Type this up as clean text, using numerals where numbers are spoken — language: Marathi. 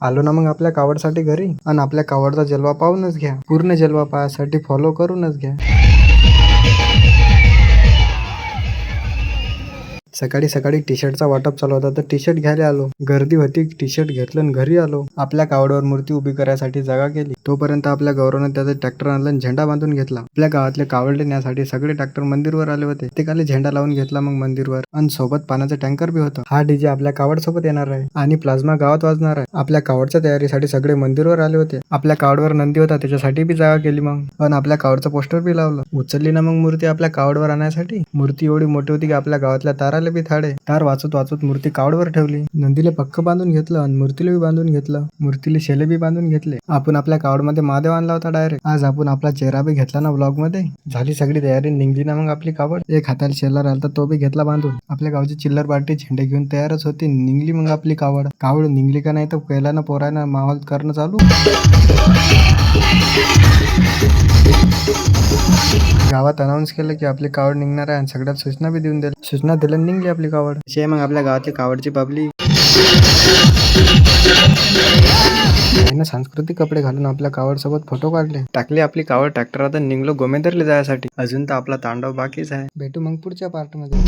आलो ना मग आपल्या कावडसाठी घरी, आणि आपल्या कावडचा जलवा पाहूनच घ्या. पूर्ण जलवा पाहासाठी फॉलो करूनच घ्या. सकाळी सकाळी टी शर्टचा वाटप चालू होता, तर टी शर्ट घ्यायला आलो. गर्दी होती, टी शर्ट घेतलं आणि घरी आलो. आपल्या कावडवर मूर्ती उभी करायसाठी जागा केली. तोपर्यंत आपल्या गौरवनं त्याचा ट्रॅक्टर आणला आणि झेंडा बांधून घेतला. आपल्या गावातले कावडले नेण्यासाठी सगळे ट्रॅक्टर मंदिरवर आले होते. प्रत्येकाने झेंडा लावून घेतला मग मंदिरवर, आणि सोबत पाण्याचा टँकर बी होता. हा डीजे आपल्या कावड सोबत येणार आहे आणि प्लाझ्मा गावात वाजणार आहे. आपल्या कावडच्या तयारीसाठी सगळे मंदिरवर आले होते. आपल्या कावडवर नंदी होता, त्याच्यासाठी बी जागा केली मग, आणि आपल्या कावडचं पोस्टर बी लावलं. उचलली ना मग मूर्ती आपल्या कावडवर आणण्यासाठी. मूर्ती एवढी मोठी होती की आपल्या गावातल्या ताराला बी थाडे. तार वाचत वाचत मूर्ती कावडवर ठेवली. नंदीला पक्क बांधून घेतलं आणि मूर्तीला बी बांधून घेतलं. मूर्तीला शेले बी बांधून घेतले. आपण आपल्या कावडमध्ये महादेव आणला होता डायरेक्ट. आज आपण आपला चेहरा बी घेतला ना व्लॉग मध्ये. झाली सगळी तयारी, निघली ना मग आपली कावड. एक हाताला शेला राहिला तो बी घेतला बांधून. आपल्या गावची चिल्लर पार्टी झेंडे घेऊन तयारच होती. निघली मग आपली कावड. कावड निघली का नाही तर पहिल्यानं पोरानं माहोल करणं चालू. गावात अनाऊन्स केलं की आपली कावड निघणार आहे, आणि सगळ्यात सूचना बी देऊन दिल्या. सूचना दिल्या निघली आपली कावड. अशी मग आपल्या गावातली कावडची पब्लिक सांस्कृतिक कपडे घालून आपल्या कावड सोबत फोटो काढले. टाकली आपली कावड ट्रॅक्टरात आणि निघलो गोमेदरला जायसाठी. अजून तर आपला तांडव बाकीच आहे. भेटू मग पुढच्या पार्ट मध्ये.